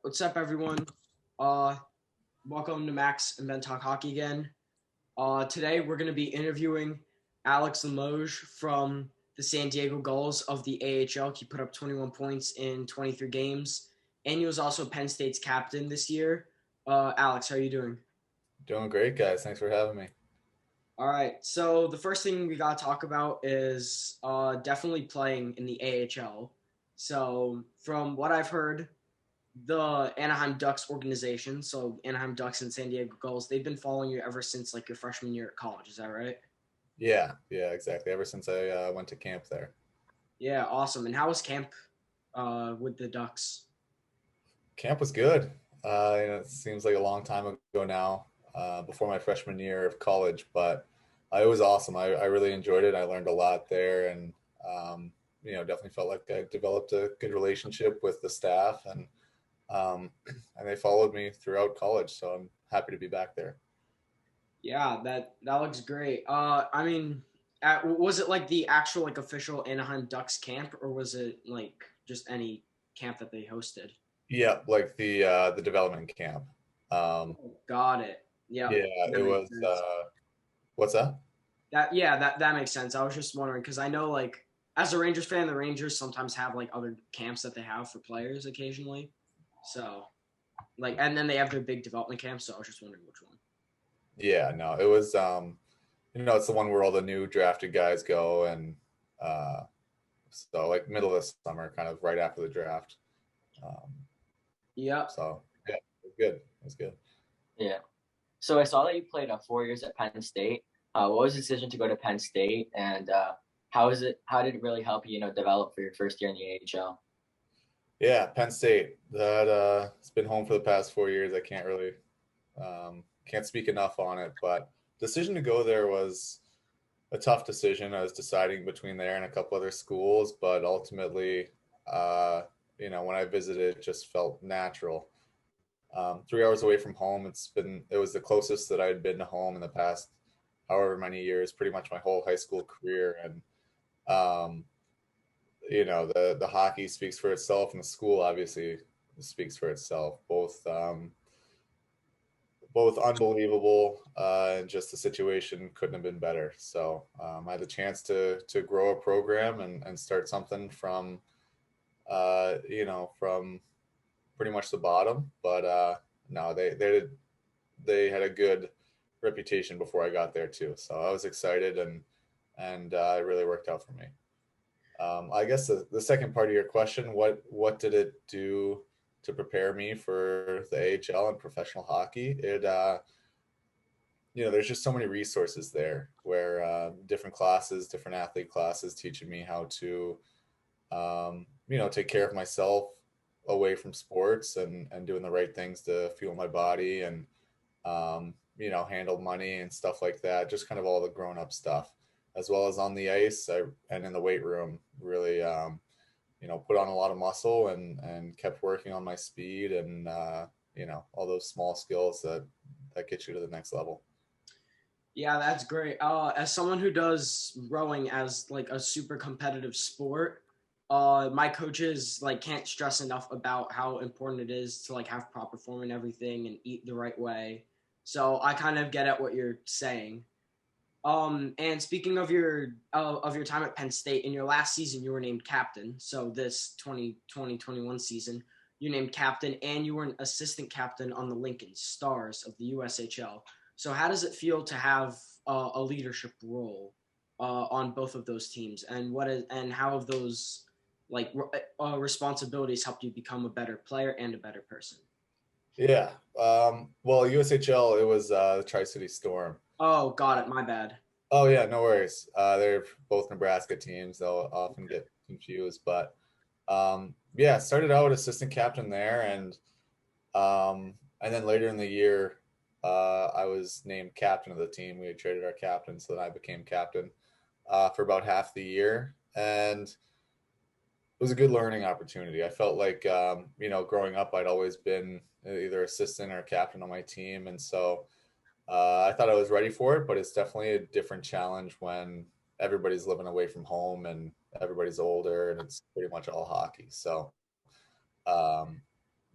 What's up, everyone? Uh, Welcome to Max and Ben Talk Hockey again. Today, we're going to be interviewing Alex Limoges from the San Diego Gulls of the AHL. He put up 21 points in 23 games, and he was also Penn State's captain this year. Alex, how are you doing? Doing great, guys. Thanks for having me. All right, so the first thing we got to talk about is definitely playing in the AHL. So, from what I've heard, the Anaheim Ducks organization, so Anaheim Ducks and San Diego Gulls, they've been following you ever since like your freshman year at college. Is that right? Yeah, exactly. Ever since I went to camp there. Yeah, awesome. And how was camp with the Ducks? Camp was good. It seems like a long time ago now, before my freshman year of college, but it was awesome. I really enjoyed it. I learned a lot there, and definitely felt like I developed a good relationship with the staff, um, and they followed me throughout college. So I'm happy to be back there. Yeah, that looks great. Was it like the actual like official Anaheim Ducks camp, or was it like just any camp that they hosted? Yeah, like the development camp. Um, Got it. Yep, yeah, that it makes was. sense. What's that? That makes sense. I was just wondering because I know like as a Rangers fan, the Rangers sometimes have like other camps that they have for players occasionally. So like, and then they have their big development camps. So I was just wondering which one. Yeah, no, it was it's the one where all the new drafted guys go and uh so like middle of the summer, kind of right after the draft. Um Yep. so yeah, it was good. It was good. Yeah. So I saw that you played 4 years at Penn State. What was the decision to go to Penn State, and how is it? How did it really help you, develop for your first year in the AHL? Yeah, Penn State. That it's been home for the past 4 years. I can't really can't speak enough on it, but decision to go there was a tough decision. I was deciding between there and a couple other schools, but ultimately when I visited, it just felt natural. 3 hours away from home. It was the closest that I had been to home in the past however many years, pretty much my whole high school career. And um, the hockey speaks for itself, and the school obviously speaks for itself. Both unbelievable, and just the situation couldn't have been better. So I had the chance to grow a program and start something from pretty much the bottom. But no, they had a good reputation before I got there too. So I was excited, and it really worked out for me. I guess the second part of your question, what did it do to prepare me for the AHL and professional hockey? There's just so many resources there where different classes, different athlete classes teaching me how to, take care of myself away from sports and doing the right things to fuel my body and, handle money and stuff like that. Just kind of all the grown up stuff, as well as on the ice and in the weight room. Really, put on a lot of muscle and kept working on my speed and all those small skills that get you to the next level. Yeah, that's great. As someone who does rowing as like a super competitive sport, my coaches like can't stress enough about how important it is to like have proper form and everything and eat the right way. So I kind of get at what you're saying. And speaking of your time at Penn State, in your last season, you were named captain. So this 2020-21 season, you named captain, and you were an assistant captain on the Lincoln Stars of the USHL. So how does it feel to have a leadership role on both of those teams, and how have those responsibilities helped you become a better player and a better person? Yeah. Well, USHL, it was the Tri City Storm. Oh, got it. My bad. Oh yeah, no worries. They're both Nebraska teams. They'll often get confused, but yeah, started out assistant captain there, and then later in the year, I was named captain of the team. We had traded our captain, so then I became captain for about half the year, and it was a good learning opportunity. I felt like growing up, I'd always been either assistant or captain on my team, and so I thought I was ready for it. But it's definitely a different challenge when everybody's living away from home and everybody's older, and it's pretty much all hockey. So um,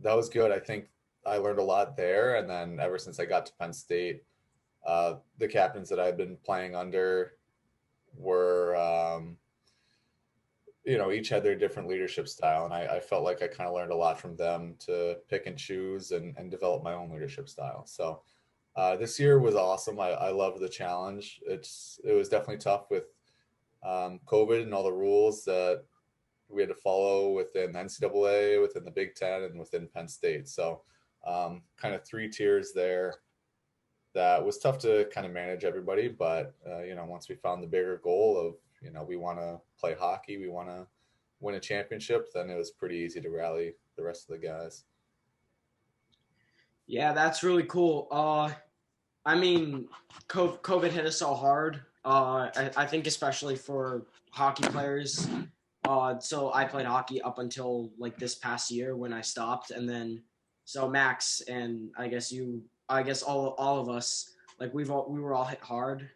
that was good. I think I learned a lot there, and then ever since I got to Penn State, the captains that I've been playing under were, each had their different leadership style, and I felt like I kind of learned a lot from them to pick and choose and develop my own leadership style. So this year was awesome. I loved the challenge. It was definitely tough with COVID and all the rules that we had to follow within NCAA, within the Big Ten, and within Penn State. So kind of three tiers there. That was tough to kind of manage everybody, but once we found the bigger goal of we want to play hockey, we want to win a championship, then it was pretty easy to rally the rest of the guys. Yeah, that's really cool. I mean, COVID hit us so hard. I think especially for hockey players. So I played hockey up until like this past year when I stopped, and then so Max and I guess all of us, like we were all hit hard.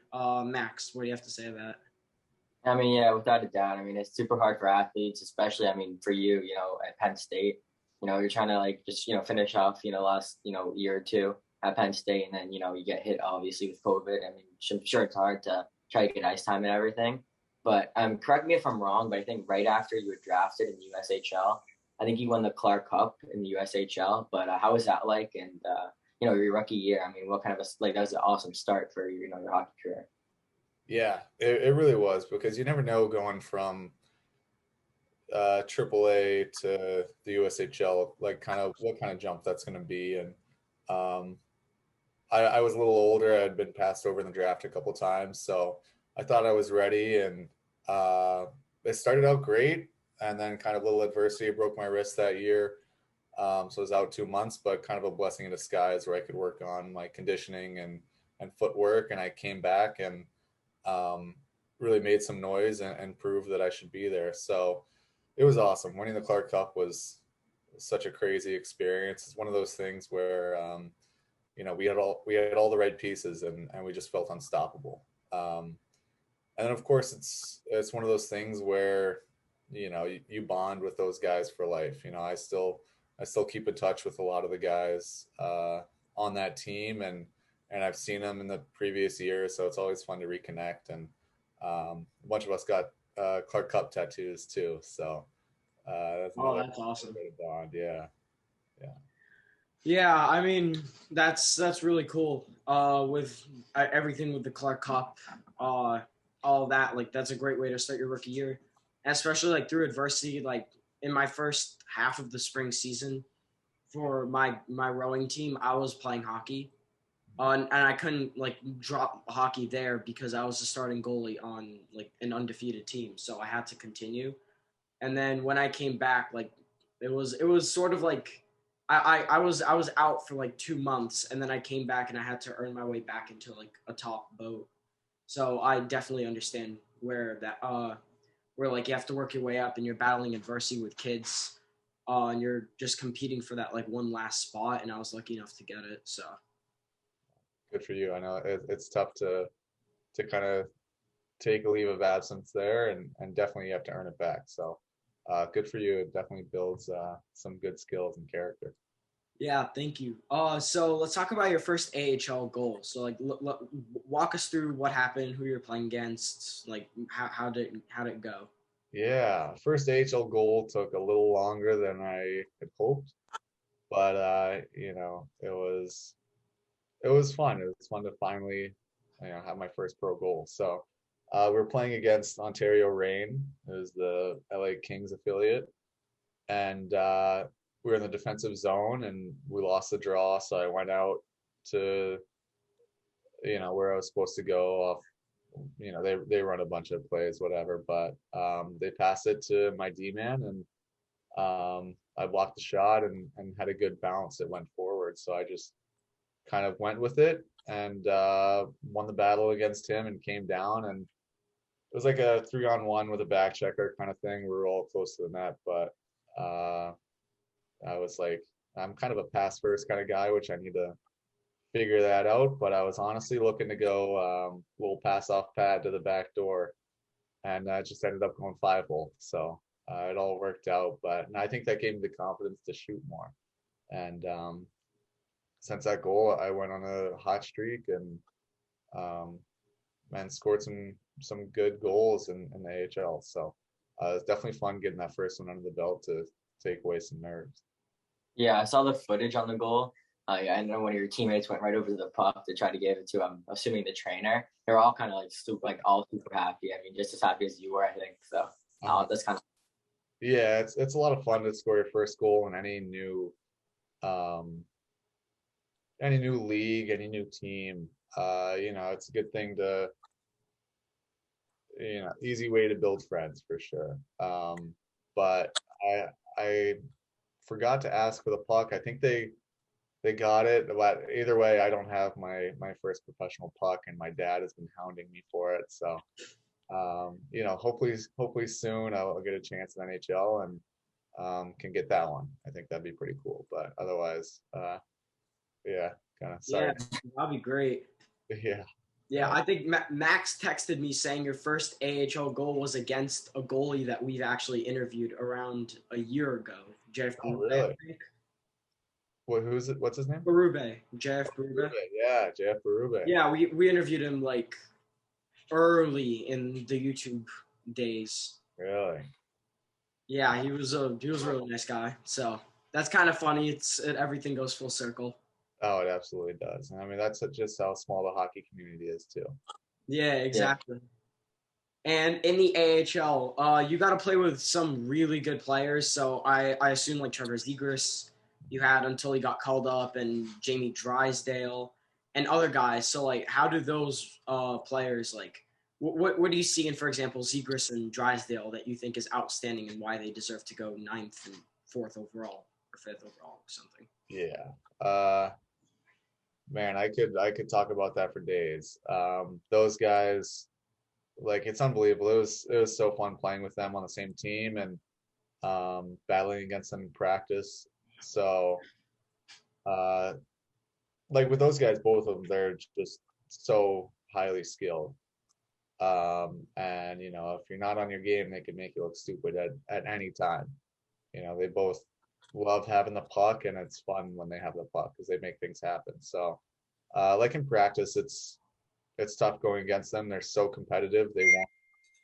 Max, what do you have to say about it? I mean, yeah, without a doubt. I mean, it's super hard for athletes, especially, I mean, for you, at Penn State, you're trying to like just, finish off, last, year or two at Penn State. And then, you get hit obviously with COVID. I mean, I'm sure it's hard to try to get ice time and everything. But correct me if I'm wrong, but I think right after you were drafted in the USHL, I think you won the Clark Cup in the USHL. But how was that like? And, your rookie year, I mean, what kind of that was an awesome start for, your hockey career. Yeah, it really was, because you never know going from AAA to the USHL, like kind of what kind of jump that's going to be. And um, I was a little older. I had been passed over in the draft a couple times, so I thought I was ready. And it started out great, and then kind of a little adversity. I broke my wrist that year, so I was out 2 months. But kind of a blessing in disguise, where I could work on my conditioning and footwork. And I came back and really made some noise and proved that I should be there. So it was awesome. Winning the Clark Cup was such a crazy experience. It's one of those things where we had all the right pieces, and we just felt unstoppable. And then of course it's one of those things where you bond with those guys for life. I still keep in touch with a lot of the guys on that team, and I've seen them in the previous years, so it's always fun to reconnect. And a bunch of us got Clark Cup tattoos too, so that's Oh, another that's awesome. bond. Yeah, yeah. Yeah, I mean that's really cool. With everything with the Clark Cup, all that, like that's a great way to start your rookie year, and especially like through adversity. Like in my first half of the spring season for my rowing team, I was playing hockey, and I couldn't like drop hockey there because I was the starting goalie on like an undefeated team, so I had to continue. And then when I came back, like it was sort of like I was out for like 2 months, and then I came back and I had to earn my way back into like a top boat. So I definitely understand where like you have to work your way up and you're battling adversity with kids, and you're just competing for that like one last spot. And I was lucky enough to get it. So Good for you. I know it's tough to kind of take a leave of absence there, and definitely you have to earn it back. So good for you. It definitely builds some good skills and character. yeah, thank you. So let's talk about your first AHL goal. So like, walk us through what happened, who you're playing against, like how did it go? Yeah, first AHL goal took a little longer than I had hoped, but it was fun. It was fun to finally have my first pro goal. So we were playing against Ontario Reign, it was the LA Kings affiliate, and we were in the defensive zone, and we lost the draw. So I went out to where I was supposed to go off. They run a bunch of plays, whatever, but they passed it to my D man, and I blocked the shot and had a good bounce. It went forward, so I just kind of went with it and won the battle against him and came down. And it was like a 3-on-1 with a back checker kind of thing. We were all close to the net, but I was like, I'm kind of a pass first kind of guy, which I need to figure that out. But I was honestly looking to go little pass off pad to the back door, and just ended up going 5-hole. So it all worked out. But and I think that gave me the confidence to shoot more. And since that goal, I went on a hot streak and and scored some good goals in the AHL. So it's definitely fun getting that first one under the belt to take away some nerves. Yeah, I saw the footage on the goal. I know one of your teammates went right over to the puck to try to give it to, I'm assuming, the trainer. They're all kind of like all super happy. I mean, just as happy as you were, I think. So that's kind of. Yeah, it's a lot of fun to score your first goal in um, any new league, any new team. It's a good thing to, easy way to build friends for sure. But I forgot to ask for the puck. I think they got it, but either way, I don't have my first professional puck, and my dad has been hounding me for it. So, hopefully soon I'll get a chance in NHL and can get that one. I think that'd be pretty cool. But otherwise, yeah, kind of Yeah, sorry. that'd be great. Yeah. Yeah, I think Max texted me saying your first AHL goal was against a goalie that we've actually interviewed around a year ago, Jeff Oh, Berube, I really? think. Who's it? What's his name? Berube, Jeff Berube. Berube. Yeah, Jeff Berube. Yeah, we interviewed him like early in the YouTube days. Really? Yeah, he was a really nice guy. So that's kind of funny. Everything goes full circle. Oh, it absolutely does. And I mean, that's just how small the hockey community is too. Yeah, Yeah. exactly. And in the AHL, you got to play with some really good players. So I assume like Trevor Zegras, you had until he got called up, and Jamie Drysdale and other guys. So like, how do those players like? What do you see in, for example, Zegras and Drysdale that you think is outstanding and why they deserve to go 9th and 4th overall or 5th overall or something? Yeah. Man, I could talk about that for days. Those guys, like it's unbelievable. It was so fun playing with them on the same team and battling against them in practice. So uh, like with those guys, both of them, they're just so highly skilled. And if you're not on your game, they can make you look stupid at any time. They both love having the puck, and it's fun when they have the puck because they make things happen. So, like in practice, it's tough going against them. They're so competitive. They want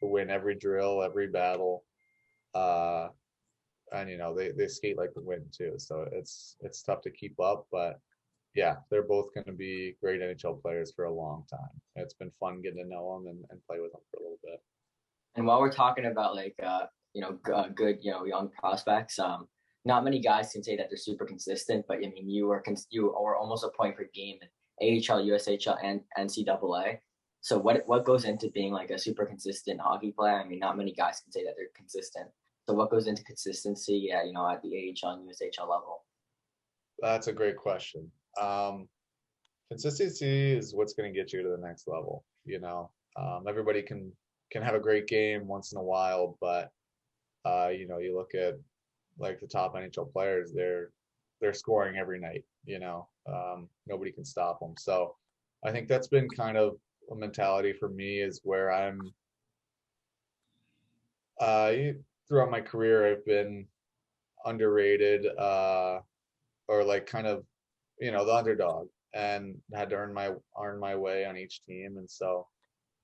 to win every drill, every battle. Uh, and they skate like the wind too. So it's tough to keep up, but yeah, they're both going to be great NHL players for a long time. It's been fun getting to know them and play with them for a little bit. And while we're talking about like good young prospects, not many guys can say that they're super consistent. But I mean, you are almost a point per game in AHL, USHL, and NCAA. So what goes into being like a super consistent hockey player? I mean, not many guys can say that they're consistent. So what goes into consistency? At the AHL and USHL level? That's a great question. Consistency is what's going to get you to the next level. Everybody can have a great game once in a while, but you look at like the top NHL players, they're scoring every night. Nobody can stop them. So I think that's been kind of a mentality for me is where I'm. Throughout my career, I've been underrated, or like kind of, the underdog, and had to earn my way on each team. And so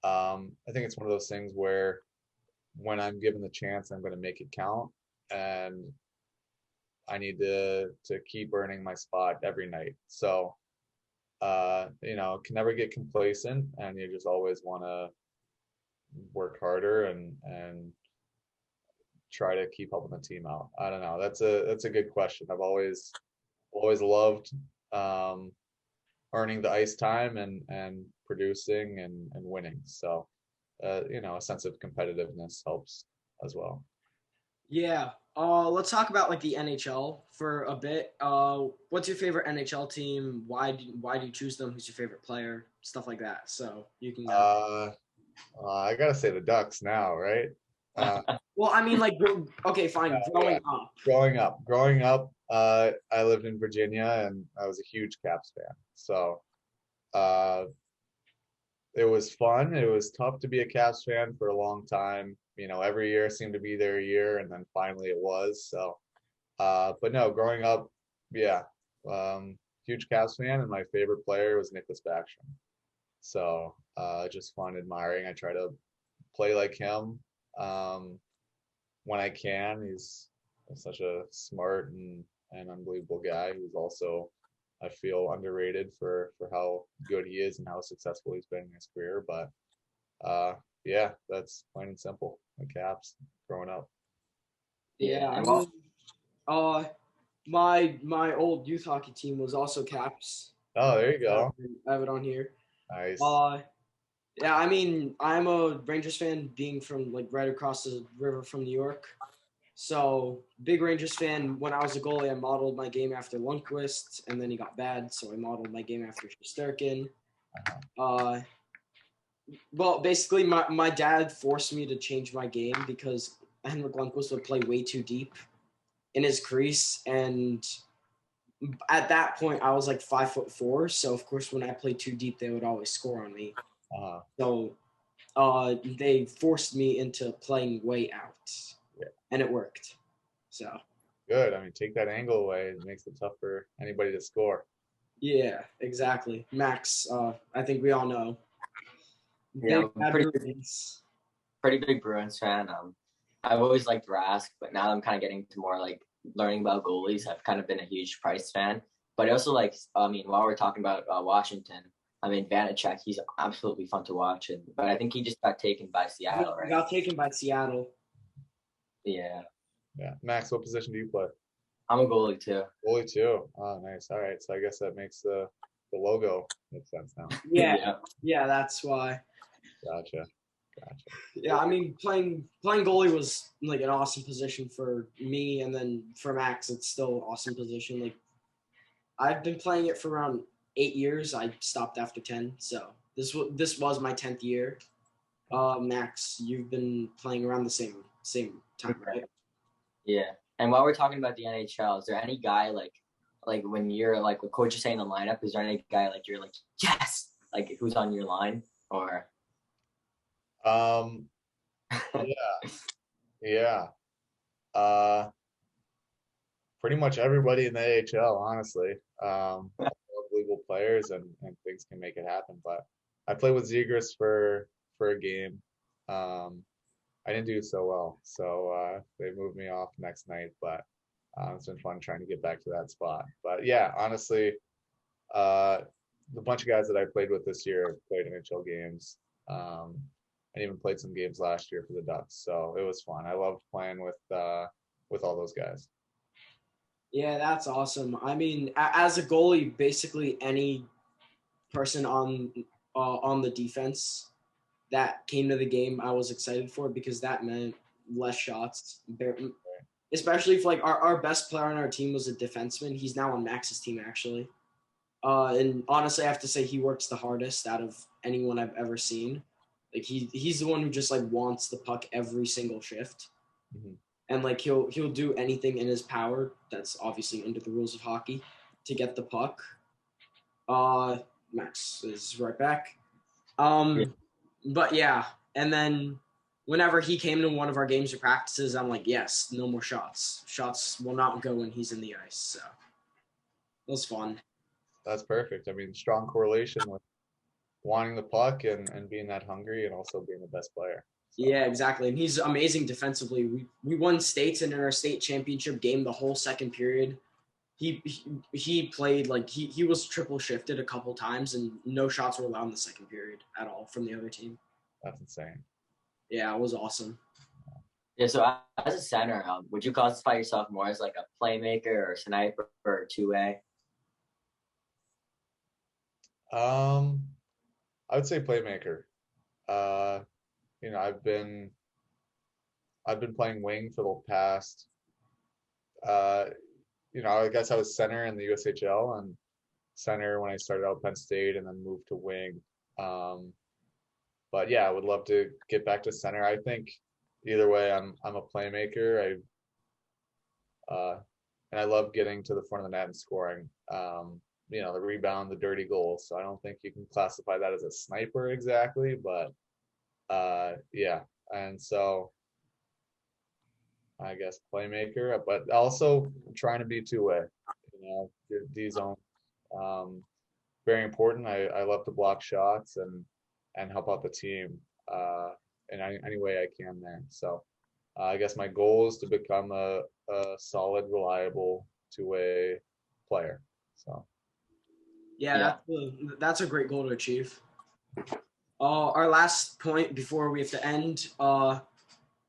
I think it's one of those things where when I'm given the chance, I'm going to make it count, and I need to keep earning my spot every night. So can never get complacent, and you just always want to work harder and try to keep helping the team out. I don't know. That's a good question. I've always loved earning the ice time and producing and winning. So a sense of competitiveness helps as well. Yeah. Let's talk about like the NHL for a bit. What's your favorite NHL team? Why do you choose them? Who's your favorite player? Stuff like that. So you can go. I gotta say the Ducks now, right? Well, I mean, like, okay, fine. Yeah. Growing up, I lived in Virginia, and I was a huge Caps fan. So uh, it was fun. It was tough to be a Caps fan for a long time. Every year seemed to be their year, and then finally it was. So, but no, growing up, Yeah. Huge Cavs fan, and my favorite player was Nicholas Backstrom. So just fun admiring. I try to play like him um, when I can. He's such a smart and unbelievable guy who's also, I feel, underrated for how good he is and how successful he's been in his career. But yeah, that's plain and simple. The Caps growing up. Yeah, Yeah, I and well, mean, uh, my old youth hockey team was also Caps. Oh, there you Uh, go. I have it on here. Nice. Uh, yeah, I mean, I'm a Rangers fan, being from like right across the river from New York. So big Rangers fan. When I was a goalie, I modeled my game after Lundqvist, and then he got bad, so I modeled my game after Shesterkin. Uh-huh. Uh, well, basically, my dad forced me to change my game because Henrik Lundqvist would play way too deep in his crease, and at that point, I was like 5'4", so of course, when I played too deep, they would always score on me. Uh-huh. So they forced me into playing way out, Yeah. and it worked. So Good. I mean, take that angle away. It makes it tough for anybody to score. yeah, exactly. Max, I think we all know. yeah, Big I'm bad Bruins. pretty big Bruins fan. I've always liked Rask, but now I'm kind of getting to more like learning about goalies. I've kind of been a huge Price fan, but I also like. I mean, while we're talking about Washington, I mean Vanacek, he's absolutely fun to watch, but I think he just got taken by Yeah, Seattle, we right? got taken by Seattle. Yeah, Yeah. Max, what position do you play? I'm a goalie too. Goalie too. Oh, nice. All right. So I guess that makes the logo make sense now. Yeah, Yeah, yeah, that's why. Gotcha. Gotcha. Yeah, I mean playing goalie was like an awesome position for me, and then for Max, it's still an awesome position. Like I've been playing it for around 8 years. I stopped after 10, so this was my 10th year. Max, you've been playing around the same time, right? yeah. And while we're talking about the NHL, is there any guy like when you're like the coach is saying the lineup? Is there any guy like you're like yes, like who's on your line or? Um, yeah, yeah. Uh, Pretty much everybody in the AHL, honestly. Unbelievable players and things can make it happen. But I played with Zegras for a game. Um, I didn't do so well, so they moved me off next night. But it's been fun trying to get back to that spot. But yeah, honestly, uh, the bunch of guys that I played with this year played NHL games, and even played some games last year for the Ducks. So it was fun. I loved playing with all those guys. Yeah, that's awesome. I mean, as a goalie, basically any person on the defense that came to the game, I was excited for because that meant less shots. Especially if like our best player on our team was a defenseman. He's now on Max's team actually. And honestly, I have to say he works the hardest out of anyone I've ever seen. Like he's the one who just like wants the puck every single shift, Mm-hmm. and like he'll do anything in his power. That's obviously under the rules of hockey to get the puck. Uh, Max is right back. Yeah. But yeah, and then whenever he came to one of our games or practices, I'm like, yes, no more shots. Shots will not go when he's in the ice. So it was fun. That's perfect. I mean, strong correlation with wanting the puck and being that hungry and also being the best player. So Yeah, exactly. And he's amazing defensively. We won states, and in our state championship game, the whole second period, he played like he was triple shifted a couple times, and no shots were allowed in the second period at all from the other team. that's insane. Yeah, it was awesome. Yeah, so as a center, would you classify yourself more as like a playmaker or a sniper or a two-way? Um, I would say playmaker. Uh, you know, I've been playing wing for the past uh, I guess I was center in the USHL and center when I started out at Penn State and then moved to wing. Um, but yeah, I would love to get back to center. I think either way, I'm a playmaker. Uh, and I love getting to the front of the net and scoring. The rebound, the dirty goal. So I don't think you can classify that as a sniper exactly, but yeah. And so I guess playmaker, but also trying to be two-way. D zone. Very important. I love to block shots and help out the team in any way I can there. So I guess my goal is to become a solid, reliable two-way player. So Yeah, that's a great goal to achieve. Our last point before we have to end.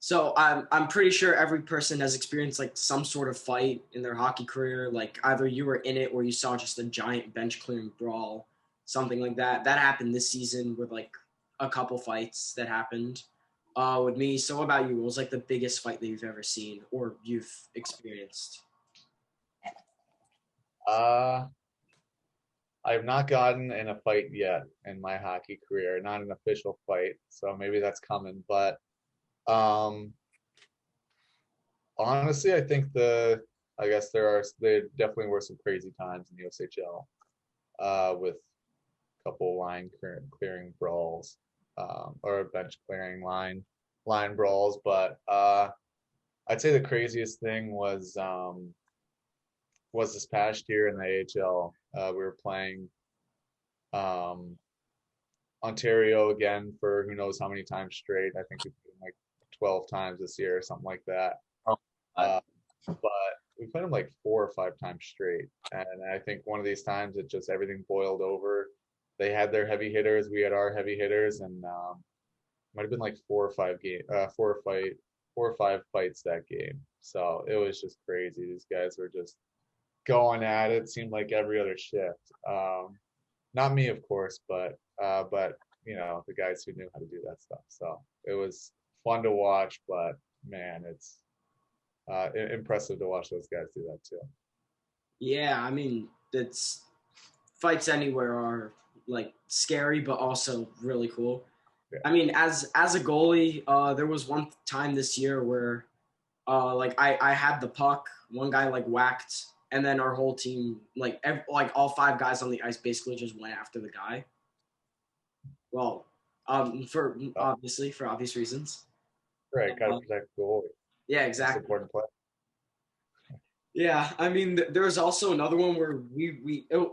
So I'm pretty sure every person has experienced like some sort of fight in their hockey career. Like either you were in it or you saw just a giant bench clearing brawl, something like that. That happened this season with like a couple fights that happened with me. So what about you? What was like the biggest fight that you've ever seen or you've experienced? uh, I've not gotten in a fight yet in my hockey career, not an official fight. So maybe that's coming. But um, honestly, I think I guess there definitely were some crazy times in the USHL with a couple clearing brawls or bench clearing line brawls. But I'd say the craziest thing was this past year in the AHL. We were playing um, Ontario again for who knows how many times straight. I think we played them like 12 times this year or something like that. Oh, Uh, but we played them like 4 or 5 times straight. And I think one of these times it just everything boiled over. They had their heavy hitters, we had our heavy hitters, and might have been like 4 or 5 fights that game. So it was just crazy. These guys were just going at it. Seemed like every other shift. Not me, of course, but the guys who knew how to do that stuff. So it was fun to watch, but man, it's impressive to watch those guys do that too. Yeah, I mean, it's fights anywhere are like scary, but also really cool. Yeah. I mean, as a goalie, there was one time this year where, like I had the puck, one guy like whacked, and then our whole team, like like all 5 guys on the ice, basically just went after the guy. Well, for obvious reasons. Right, got to Uh, protect the goalie. yeah, Most exactly. important play. Yeah, I mean, there was also another one where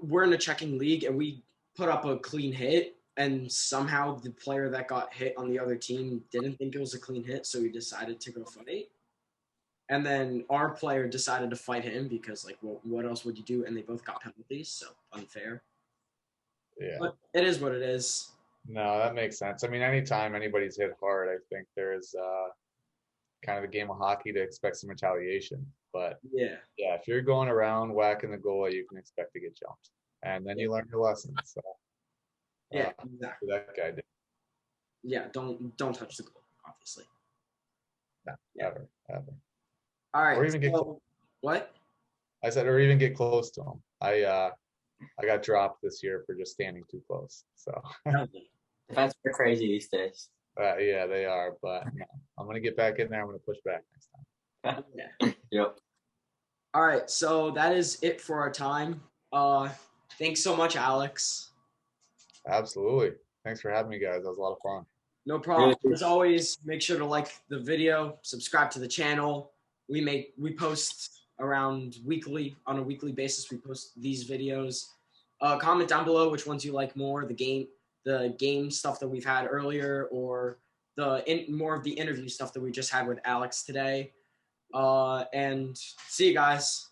we're in a checking league and we put up a clean hit, and somehow the player that got hit on the other team didn't think it was a clean hit, so he decided to go fight. And then our player decided to fight him because, like, well, what else would you do? And they both got penalties, so unfair. Yeah. But it is what it is. No, that makes sense. I mean, anytime anybody's hit hard, I think there's kind of the game of hockey to expect some retaliation. But Yeah, yeah, if you're going around whacking the goalie, you can expect to get jumped, and then yeah, you learn your lesson. So yeah, exactly. that guy did. Yeah, don't touch the goal, obviously. No, Yeah. ever. All right. Or even get close. So, what? I said, or even get close to him. I got dropped this year for just standing too close. So Defense are crazy these days. yeah, they are. But no, I'm gonna get back in there. I'm gonna push back next time. Yeah. Yep. All right, so that is it for our time. Thanks so much, Alex. Absolutely. Thanks for having me, guys. That was a lot of fun. No problem. Really? As always, make sure to like the video, subscribe to the channel. We post around on a weekly basis. We post these videos. Comment down below which ones you like more, the game stuff that we've had earlier, or more of the interview stuff that we just had with Alex today. And see you guys.